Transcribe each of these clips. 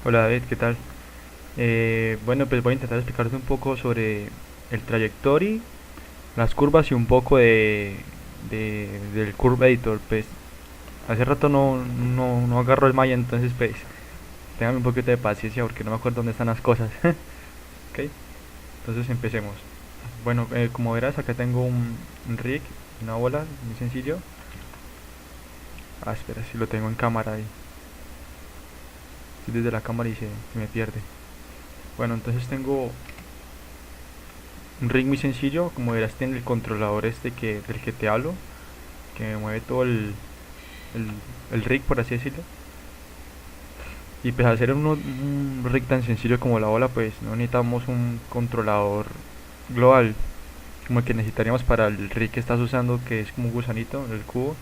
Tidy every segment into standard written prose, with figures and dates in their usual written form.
Hola David, ¿qué tal? Bueno, pues voy a intentar explicarte un poco sobre el trayectory, las curvas y un poco del Curve Editor. Pues hace rato no agarro el Maya, entonces pues téngame un poquito de paciencia porque no me acuerdo dónde están las cosas. Ok, entonces empecemos. Bueno, como verás acá tengo un rig, una bola, muy sencillo. Espera, si lo tengo en cámara ahí. Estoy desde la cámara y se me pierde. Bueno, entonces tengo un rig muy sencillo, como verás tiene el controlador del que te hablo, que mueve todo el, el rig, por así decirlo. Y pues al hacer un rig tan sencillo como la bola, pues no necesitamos un controlador global, como el que necesitaríamos para el rig que estás usando, que es como un gusanito, el cubo.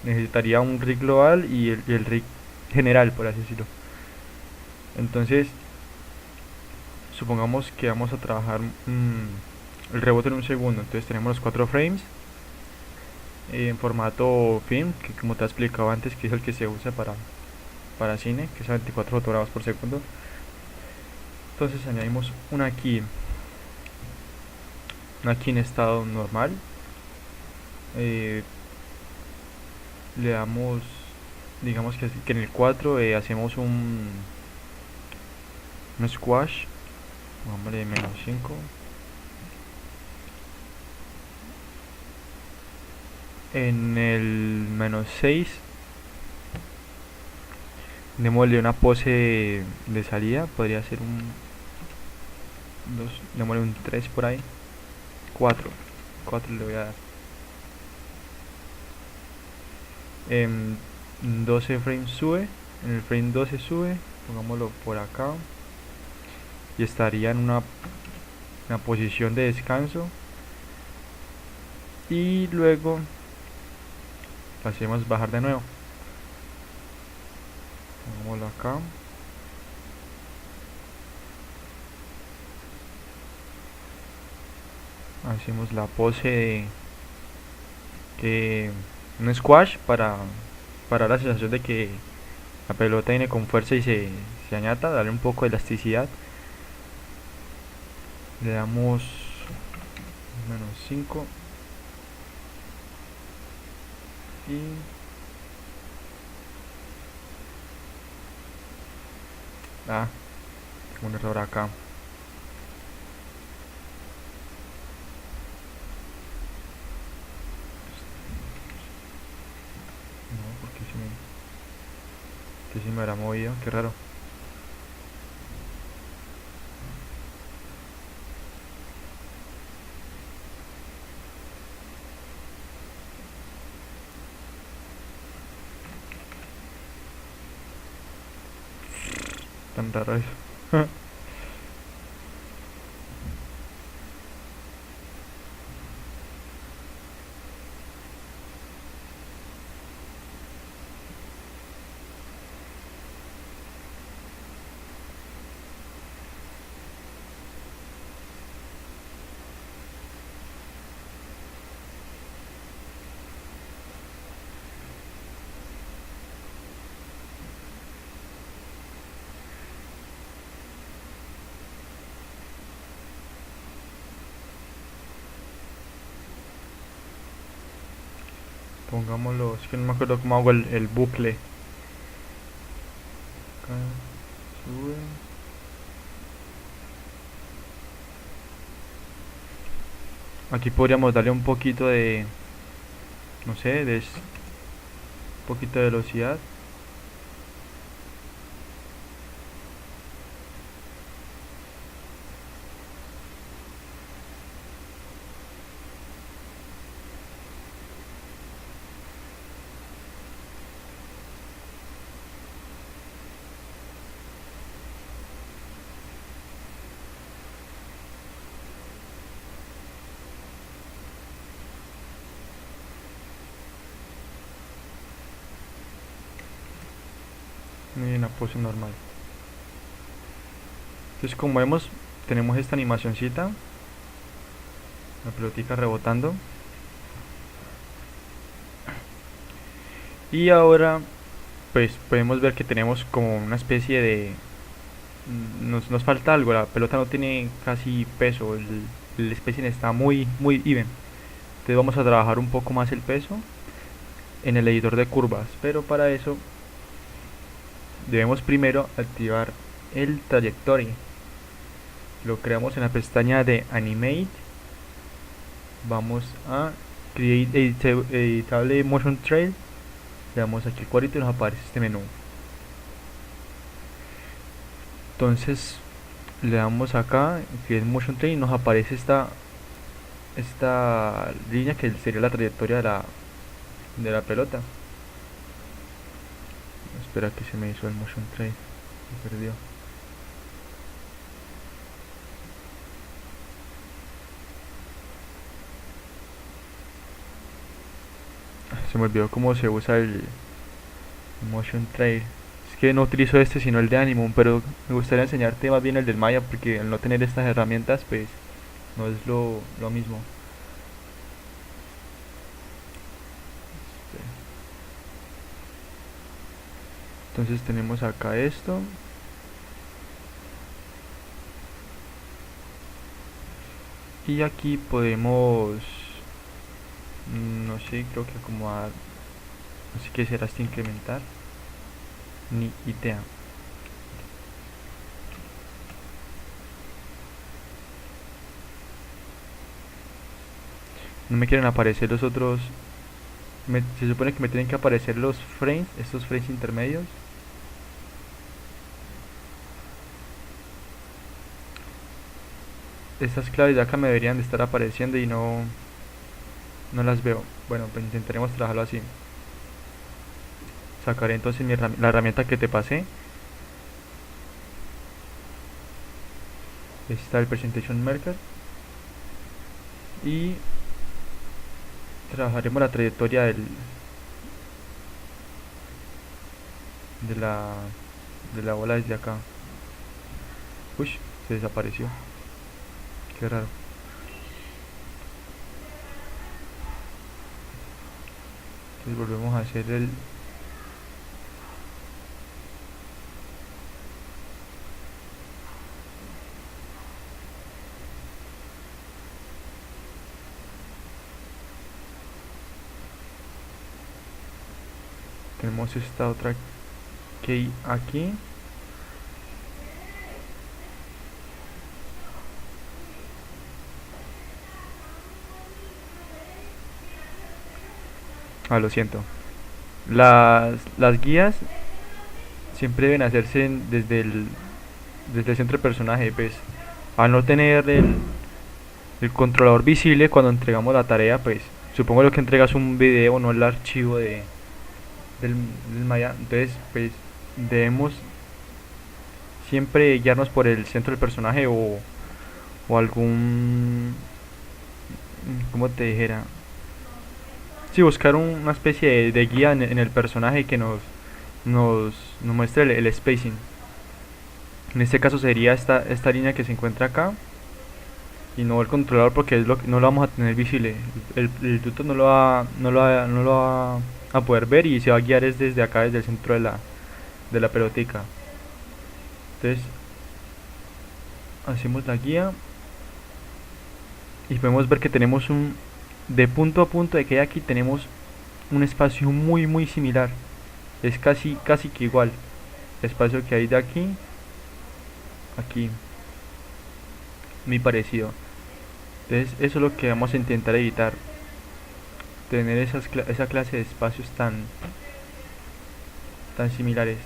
Necesitaría un rig global y el rig general, por así decirlo. Entonces, supongamos que vamos a trabajar el rebote en un segundo. Entonces tenemos los 4 frames en formato film, que como te he explicado antes, que es el que se usa para cine, que es a 24 fotogramas por segundo. Entonces añadimos una key en estado normal. Eh, Le damos, digamos que en el 4 hacemos un squash, pongámosle -5. En el -6 démosle una pose de salida, podría ser un 2, démosle un 3 por ahí. 4 4 le voy a dar. En 12 frames sube, en el frame 12 sube, pongámoslo por acá, y estaría en una posición de descanso, y luego lo hacemos bajar de nuevo, pongámoslo acá, hacemos la pose de un squash para dar la sensación de que la pelota viene con fuerza y se añata, darle un poco de elasticidad. Le damos -5 y tengo un error acá. No, porque se me habrá movido, qué raro. Tan raro eso. Pongámoslo, es que no me acuerdo cómo hago el bucle. Acá, sube. Aquí podríamos darle un poquito de, no sé, un poquito de velocidad. Y en la pose normal. Entonces como vemos, tenemos esta animacioncita, la pelotica rebotando. Y ahora pues podemos ver que tenemos como una especie nos falta algo, la pelota no tiene casi peso, el spacing está muy even. Entonces vamos a trabajar un poco más el peso en el editor de curvas, pero para eso debemos primero activar el trajectory. Lo creamos en la pestaña de Animate. Vamos a Create Editable Motion Trail. Le damos aquí el cuadrito y nos aparece este menú. Entonces le damos acá Create Motion Trail y nos aparece esta línea que sería la trayectoria de la pelota. Espera que se me hizo el Motion Trail, se perdió. Se me olvidó cómo se usa el Motion Trail. Es que no utilizo este sino el de Animum, pero me gustaría enseñarte más bien el del Maya porque al no tener estas herramientas pues no es lo mismo. Entonces tenemos acá esto. Y aquí podemos, no sé, creo que acomodar, no sé qué será este incrementar, ni idea. No me quieren aparecer los otros, se supone que me tienen que aparecer los frames, estos frames intermedios. Estas claves de acá me deberían de estar apareciendo y no las veo. Bueno, pues intentaremos trabajarlo así. Sacaré entonces la herramienta que te pasé. Está el Presentation Marker. Y trabajaremos la trayectoria de la bola desde acá. Uy, se desapareció. Qué raro. Entonces volvemos a hacer tenemos esta otra key aquí. Lo siento. Las guías siempre deben hacerse desde el centro del personaje, pues al no tener el controlador visible cuando entregamos la tarea, pues supongo lo que entregas un video, no el archivo del Maya. Entonces pues debemos siempre guiarnos por el centro del personaje o algún, ¿cómo te dijera? Sí, buscar una especie de guía en el personaje que nos muestre el spacing. En este caso sería esta línea que se encuentra acá y no el controlador porque no lo vamos a tener visible. El tutor no lo va a poder ver y se va a guiar desde acá, desde el centro de la pelotica. Entonces hacemos la guía y podemos ver que tenemos de punto a punto de que aquí tenemos un espacio muy similar. Es casi que igual el espacio que hay de aquí aquí, muy parecido. Entonces eso es lo que vamos a intentar evitar, tener esa clase de espacios tan similares.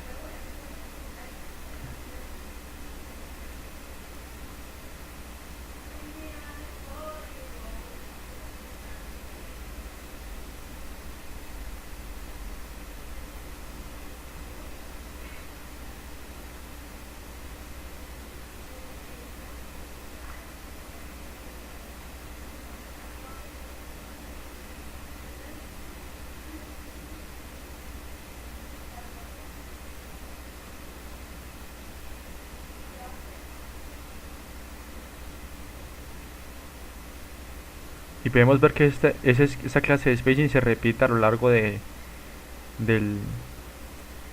Y podemos ver que esa clase de spacing se repite a lo largo del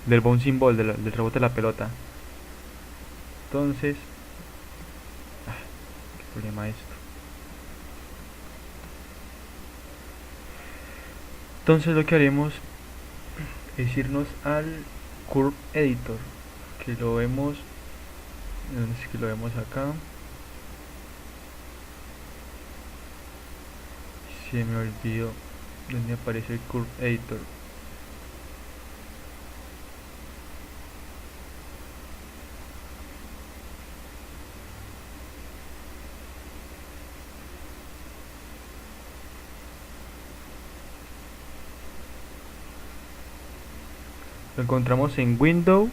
bouncing ball, del rebote de la pelota. Entonces, qué problema esto. Entonces lo que haremos es irnos al Curve Editor, que lo vemos, ¿dónde es que lo vemos acá? Se me olvidó dónde aparece el Curve Editor. Lo encontramos en Window,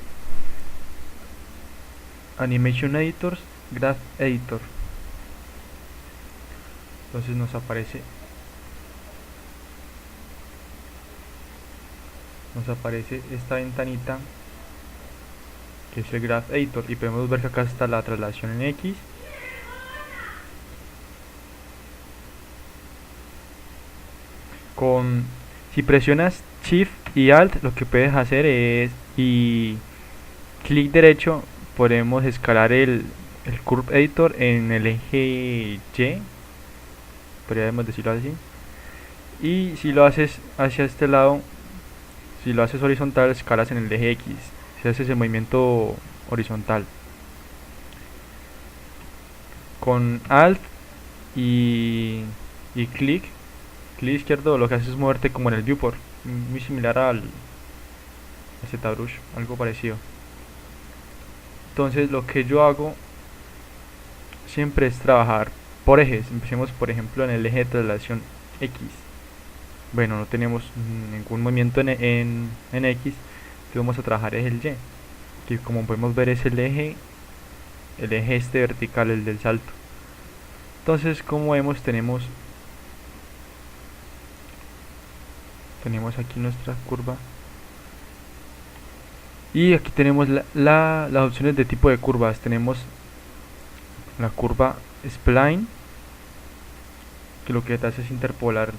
Animation Editors, Graph Editor. Entonces nos aparece esta ventanita que es el Graph Editor, y podemos ver que acá está la traslación en X. Si presionas Shift y Alt, lo que puedes hacer es, y clic derecho, podemos escalar el Curve Editor en el eje Y, podríamos decirlo así. Y si lo haces hacia este lado, si lo haces horizontal, escalas en el eje X, si haces el movimiento horizontal. Con Alt y clic izquierdo, lo que haces es moverte como en el viewport, muy similar al ZBrush, algo parecido. Entonces lo que yo hago siempre es trabajar por ejes. Empecemos por ejemplo en el eje de traslación X. Bueno, no tenemos ningún movimiento en X, entonces vamos a trabajar es el Y, que como podemos ver es el eje este vertical, el del salto. Entonces, como vemos, tenemos aquí nuestra curva, y aquí tenemos las opciones de tipo de curvas. Tenemos la curva spline, que lo que te hace es interpolar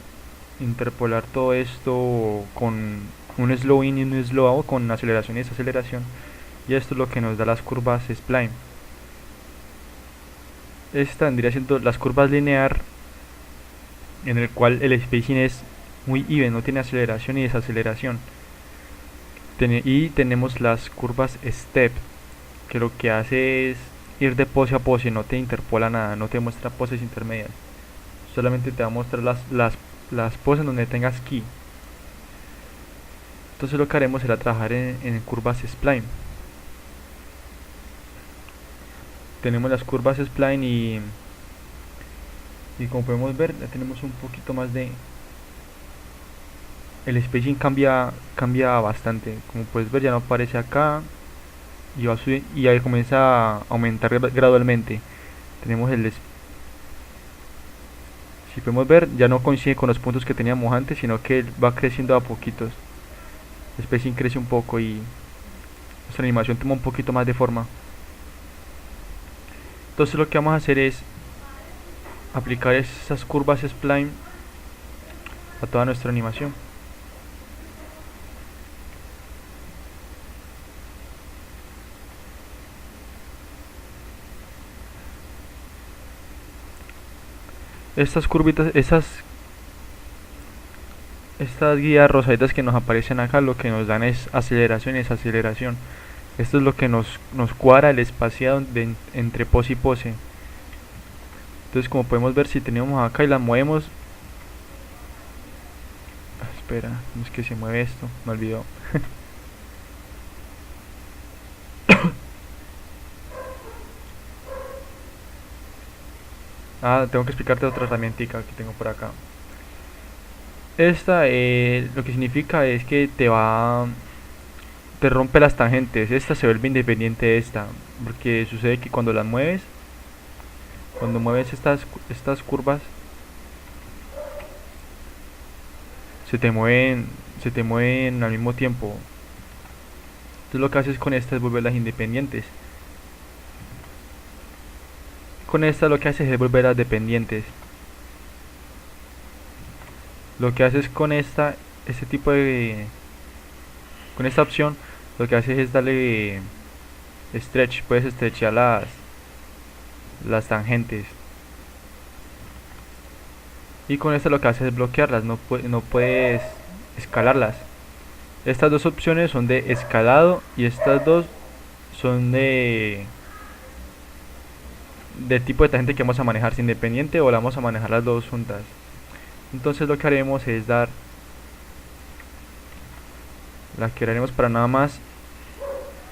todo esto con un slow in y un slow out, con aceleración y desaceleración, y esto es lo que nos da las curvas spline. Esta vendría siendo las curvas linear, en el cual el spacing es muy even, no tiene aceleración y desaceleración. Y tenemos las curvas step, que lo que hace es ir de pose a pose, no te interpola nada, no te muestra poses intermedias, solamente te va a mostrar las poses donde tengas key. Entonces lo que haremos será trabajar en curvas spline. Tenemos las curvas spline y como podemos ver, ya tenemos un poquito más de... El spacing cambia bastante, como puedes ver ya no aparece acá, y va a subir, y ahí comienza a aumentar gradualmente. Tenemos si podemos ver, ya no coincide con los puntos que teníamos antes, sino que va creciendo a poquitos. El spacing crece un poco y nuestra animación toma un poquito más de forma. Entonces lo que vamos a hacer es aplicar esas curvas spline a toda nuestra animación. Estas curvitas, estas guías rosaditas que nos aparecen acá, lo que nos dan es aceleración y desaceleración. Esto es lo que nos cuadra el espaciado entre pose y pose. Entonces, como podemos ver, si tenemos acá y la movemos... espera, ¿cómo es que se mueve esto? Me olvidó. Tengo que explicarte otra herramientica que tengo por acá. Esta lo que significa es que te rompe las tangentes. Esta se vuelve independiente de esta, porque sucede que cuando mueves estas curvas, se te mueven al mismo tiempo. Entonces lo que haces con esta es volverlas independientes. Con esta lo que haces es volverlas dependientes. Lo que haces con esta opción, lo que haces es darle stretch, puedes estrechar las tangentes. Y con esto lo que hace es bloquearlas, no puedes escalarlas. Estas dos opciones son de escalado y estas dos son de tipo de tangente que vamos a manejar, si independiente o la vamos a manejar las dos juntas. Entonces lo que haremos es la que haremos para nada más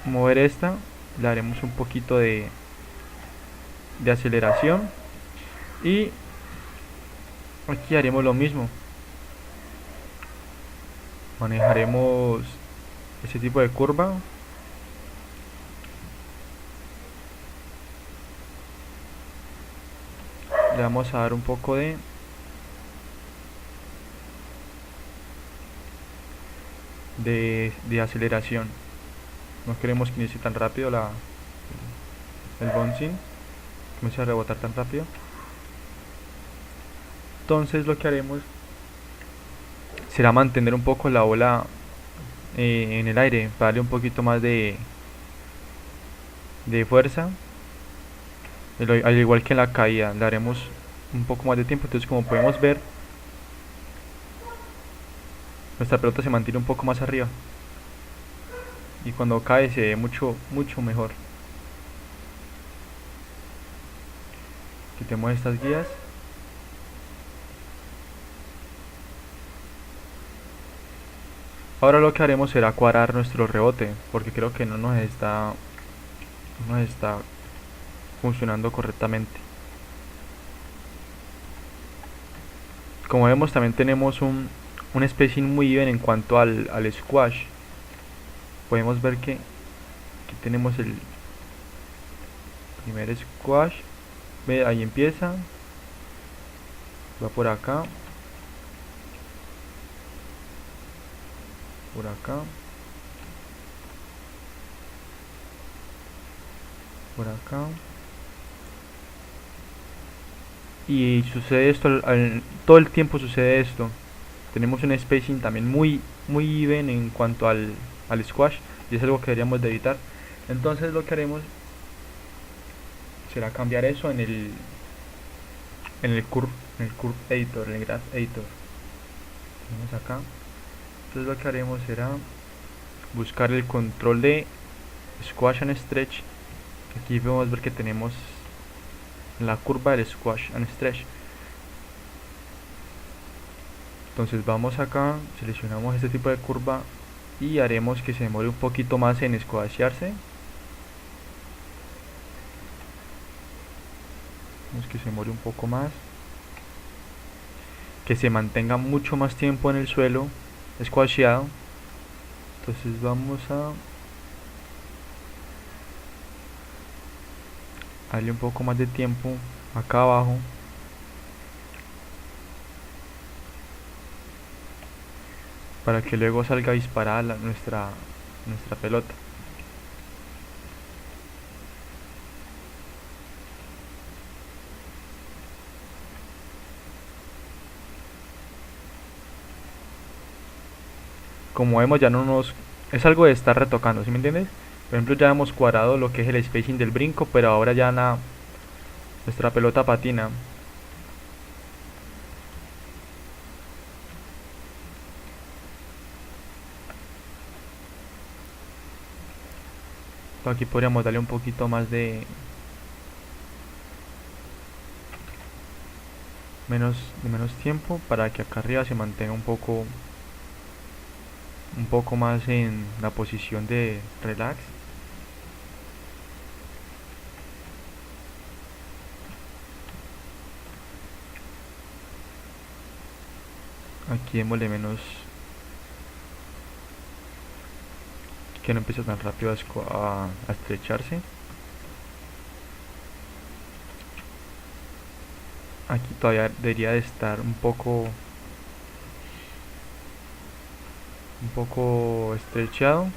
mover esta, le haremos un poquito de aceleración y aquí haremos lo mismo, manejaremos ese tipo de curva. Le vamos a dar un poco de aceleración. No queremos que inicie tan rápido el bouncing, comience a rebotar tan rápido. Entonces lo que haremos será mantener un poco la bola en el aire para darle un poquito más de fuerza. Al igual que en la caída, le haremos un poco más de tiempo. Entonces, como podemos ver, nuestra pelota se mantiene un poco más arriba y cuando cae se ve mucho mejor. Quitemos estas guías. Ahora lo que haremos será cuadrar nuestro rebote, porque creo que no nos está funcionando correctamente. Como vemos, también tenemos un spacing muy bien en cuanto al squash. Podemos ver que aquí tenemos el primer squash. Ve, ahí empieza, va por acá, por acá, por acá, y sucede esto todo el tiempo sucede esto. Tenemos un spacing también muy even en cuanto al squash, y es algo que deberíamos de evitar. Entonces lo que haremos será cambiar eso en el curve editor, en el graph editor. Tenemos acá. Entonces lo que haremos será buscar el control de squash and stretch. Aquí podemos ver que tenemos la curva del squash and stretch. Entonces vamos acá, seleccionamos este tipo de curva y haremos que se demore un poquito más en squashearse. Vamos que se demore un poco más, que se mantenga mucho más tiempo en el suelo squasheado. Entonces vamos a darle un poco más de tiempo acá abajo para que luego salga disparada nuestra pelota. Como vemos, ya no nos es algo de estar retocando, ¿sí me entiendes? Por ejemplo, ya hemos cuadrado lo que es el spacing del brinco, pero ahora ya nuestra pelota patina. Aquí podríamos darle un poquito más de menos tiempo para que acá arriba se mantenga un poco más en la posición de relax. Aquí démosle menos, que no empiece tan rápido a estrecharse. Aquí todavía debería de estar un poco estrechado.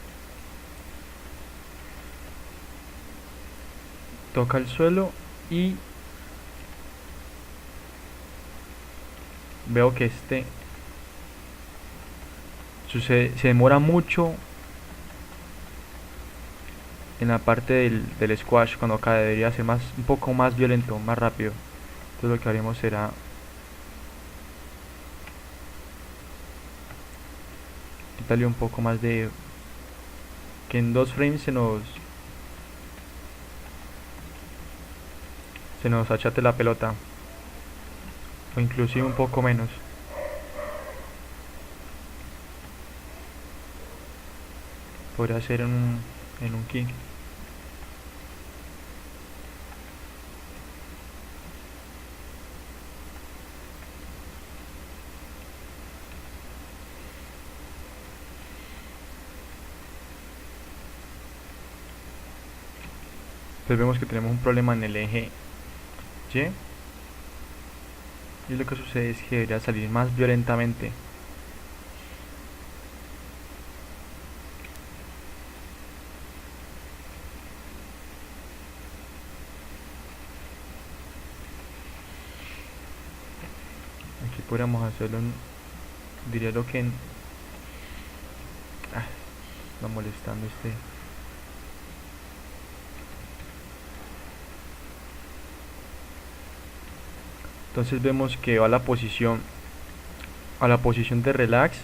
Toca el suelo y veo que se demora mucho en la parte del squash, cuando acá debería ser un poco más violento, más rápido. Entonces lo que haremos será quitarle un poco más de, que en 2 frames se nos achate la pelota, o inclusive un poco menos. Podría ser en un key. Entonces vemos que tenemos un problema en el eje Y, y lo que sucede es que debería salir más violentamente. Aquí podríamos hacerlo diría lo que está molestando este. Entonces vemos que va a la posición de relax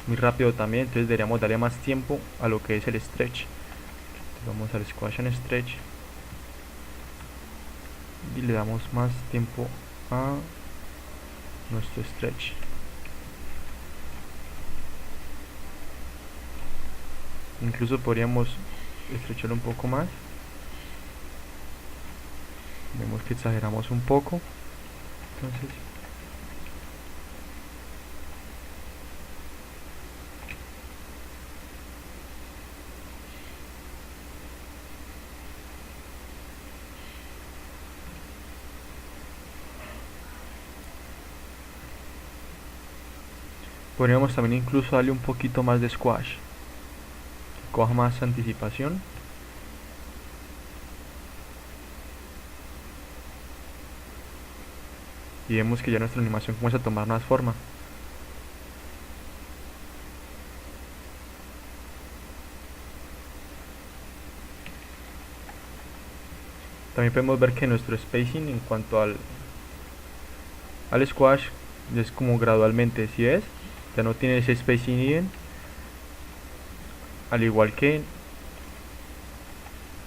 muy rápido también. Entonces deberíamos darle más tiempo a lo que es el stretch. Entonces vamos al squash and stretch y le damos más tiempo a nuestro stretch. Incluso podríamos estrecharlo un poco más. Vemos que exageramos un poco. Entonces podríamos también incluso darle un poquito más de squash, que coja más anticipación. Y vemos que ya nuestra animación comienza a tomar más forma. También podemos ver que nuestro spacing en cuanto al squash es como gradualmente, ¿sí ves? Ya no tiene ese spacing even, al igual que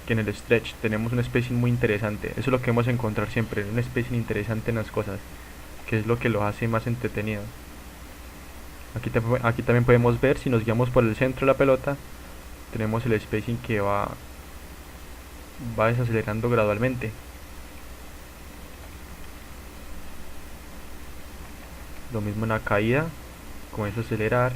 en el stretch tenemos un spacing muy interesante. Eso es lo que vamos a encontrar siempre, un spacing interesante en las cosas, que es lo que lo hace más entretenido. Aquí también podemos ver, si nos guiamos por el centro de la pelota, tenemos el spacing que va desacelerando gradualmente. Lo mismo en la caída, comienza a acelerar.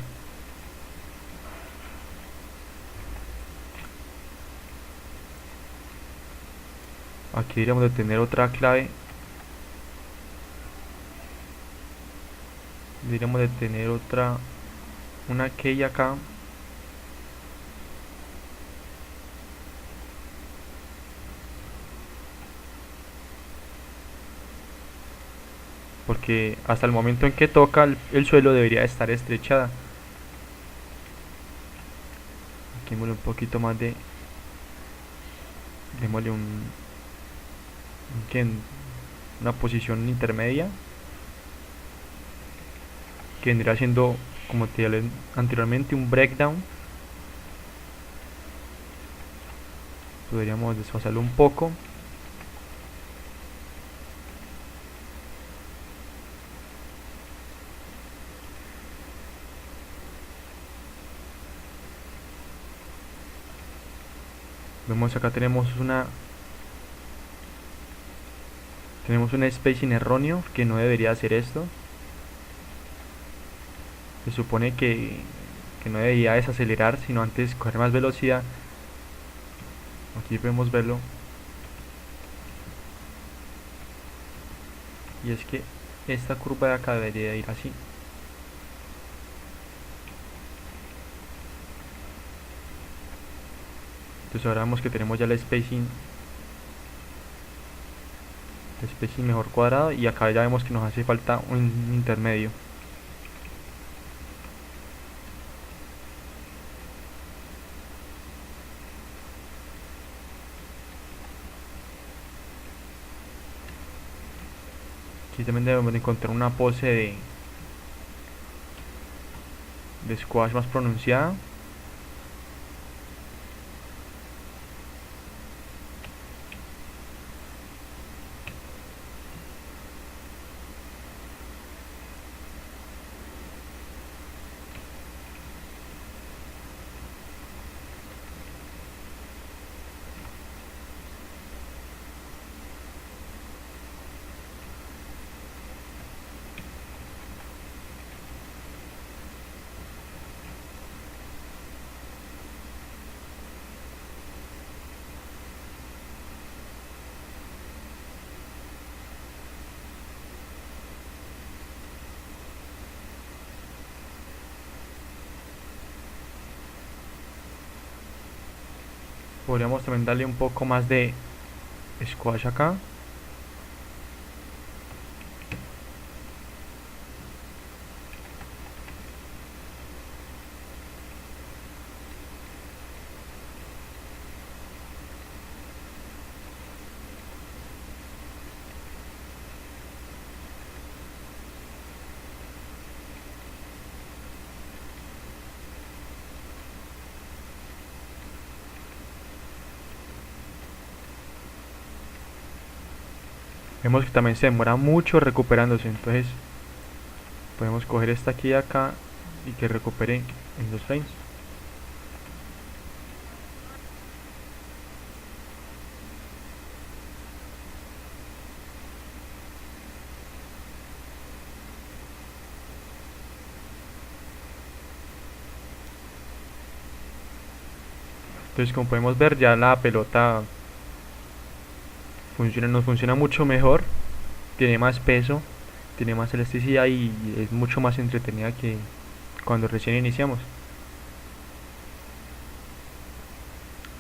Aquí deberíamos de tener otra clave. Deberíamos de tener una key acá. Porque hasta el momento en que toca el suelo debería estar estrechada. Aquí démosle un poquito más de... Démosle una posición intermedia, que vendría siendo, como te dije anteriormente, un breakdown. Podríamos desfasarlo un poco. Vemos acá tenemos un spacing erróneo, que no debería hacer esto. Se supone que no debería desacelerar, sino antes coger más velocidad. Aquí podemos verlo. Y es que esta curva de acá debería ir así. Entonces ahora vemos que tenemos ya el spacing mejor cuadrado, y acá ya vemos que nos hace falta un intermedio. Aquí también debemos de encontrar una pose de squash más pronunciada. Podríamos también darle un poco más de squash acá. Vemos que también se demora mucho recuperándose, entonces podemos coger esta aquí y acá y que recupere en 2 frames. Entonces, como podemos ver, ya la pelota nos funciona mucho mejor, tiene más peso, tiene más elasticidad y es mucho más entretenida que cuando recién iniciamos.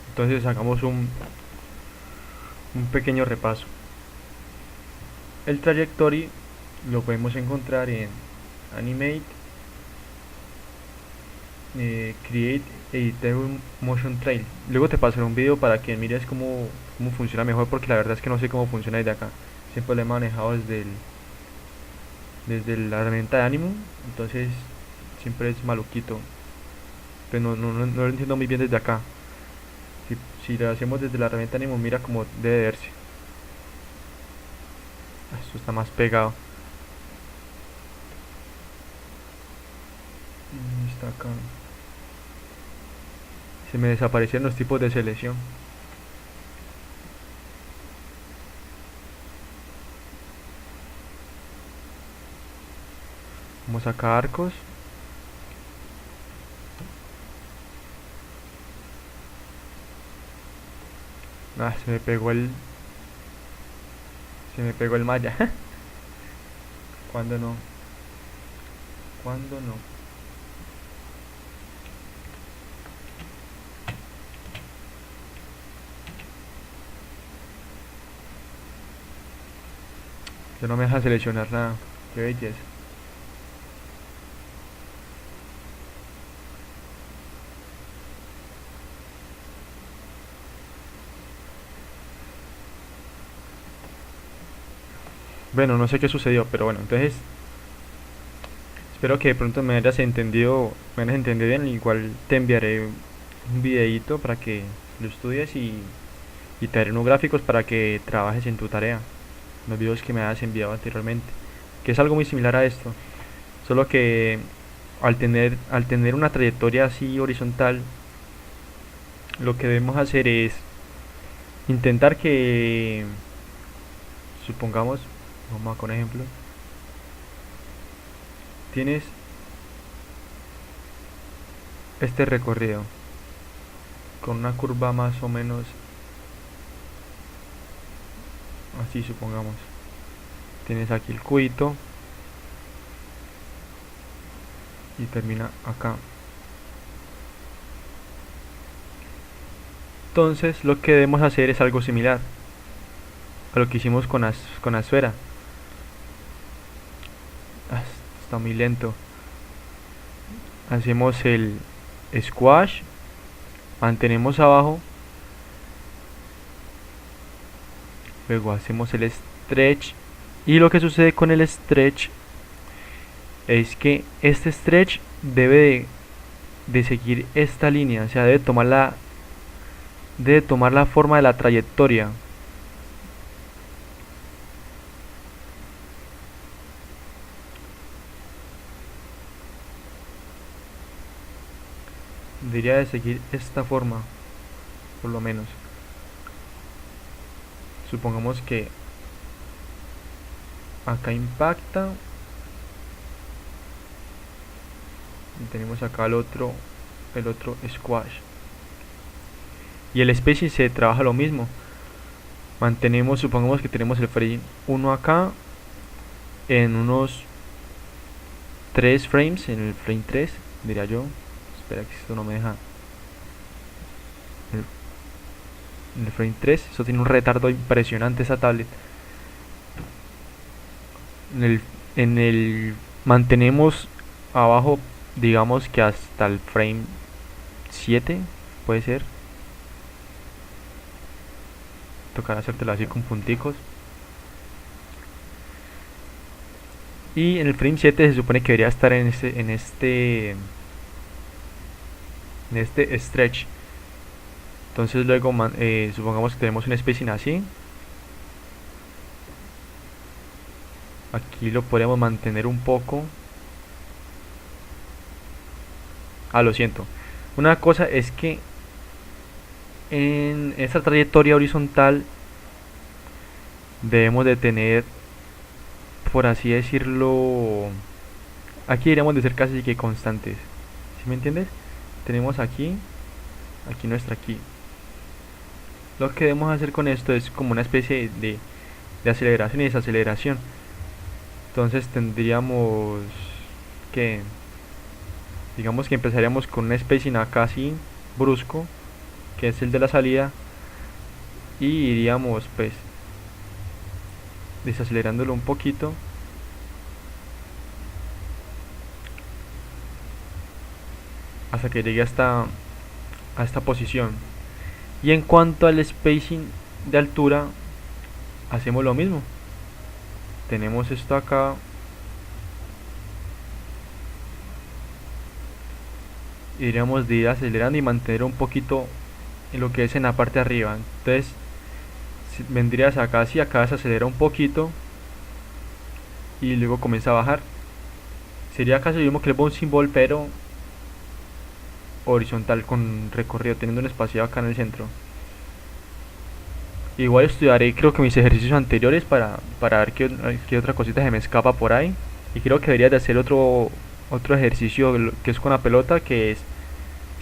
Entonces hagamos un pequeño repaso. El trajectory lo podemos encontrar en Animate, Create, Editar un Motion Trail. Luego te pasaré un video para que mires cómo funciona mejor, porque la verdad es que no sé cómo funciona desde acá. Siempre lo he manejado desde la herramienta de Animum, entonces siempre es maluquito. Pero no lo entiendo muy bien desde acá. Si lo hacemos desde la herramienta Animum, mira cómo debe verse. Esto está más pegado. Está acá. Se me desaparecieron los tipos de selección. Vamos acá a arcos. Se me pegó el malla. ¿Cuándo no? ¿Cuándo no? Ya no me deja seleccionar nada. Qué belleza. Bueno, no sé qué sucedió, pero bueno, entonces espero que de pronto me hayas entendido bien. Igual te enviaré un videito para que lo estudies y te haré unos gráficos para que trabajes en tu tarea, los videos que me hayas enviado anteriormente, que es algo muy similar a esto, solo que al tener una trayectoria así horizontal, lo que debemos hacer es intentar que, supongamos, vamos a con ejemplo, tienes este recorrido con una curva más o menos así, supongamos. Tienes aquí el cubito y termina acá. Entonces lo que debemos hacer es algo similar a lo que hicimos con la esfera. Está muy lento. Hacemos el squash, mantenemos abajo, luego hacemos el stretch Y lo que sucede con el stretch es que este stretch debe de seguir esta línea, o sea, debe tomar la forma de la trayectoria. Debería de seguir esta forma, por lo menos. Supongamos que acá impacta. Y tenemos acá el otro squash. Y el spacing se trabaja lo mismo. Mantenemos, supongamos que tenemos el frame 1 acá en unos 3 frames, en el frame 3, diría yo. Espera que esto no me deja. En el frame 3, eso tiene un retardo impresionante esa tablet. Mantenemos abajo, digamos que hasta el frame 7, puede ser. Tocará hacértelo así con punticos. Y en el frame 7 se supone que debería estar en este stretch. Entonces luego supongamos que tenemos un spacing así. Aquí lo podríamos mantener un poco. Lo siento. Una cosa es que en esta trayectoria horizontal debemos de tener, por así decirlo, aquí deberíamos de ser casi que constantes. ¿Sí me entiendes? Tenemos aquí nuestra aquí. Lo que debemos hacer con esto es como una especie de aceleración y desaceleración. Entonces tendríamos que, digamos que empezaríamos con un spacing acá así brusco, que es el de la salida, y iríamos pues desacelerándolo un poquito hasta que llegue a esta posición. Y en cuanto al spacing de altura, hacemos lo mismo. Tenemos esto acá, iríamos de ir acelerando y mantener un poquito en lo que es en la parte de arriba. Entonces si vendrías acá, así acá se acelera un poquito y luego comienza a bajar. Sería casi lo mismo que el bouncing ball, pero horizontal, con recorrido, teniendo un espacio acá en el centro. Igual estudiaré, creo que mis ejercicios anteriores para ver qué otra cosita se me escapa por ahí. Y creo que debería de hacer otro ejercicio que es con la pelota, que es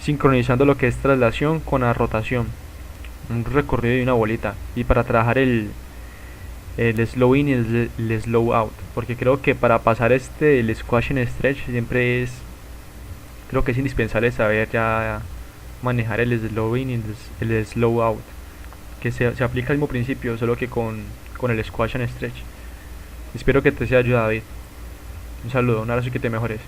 sincronizando lo que es traslación con la rotación, un recorrido de una bolita, y para trabajar el slow in y el slow out, porque creo que para pasar el squash en stretch siempre creo que es indispensable saber ya manejar el slow in y el slow out, que se aplica el mismo principio, solo que con el squash en stretch. Espero que te sea ayuda, David. Un saludo, un abrazo y que te mejores.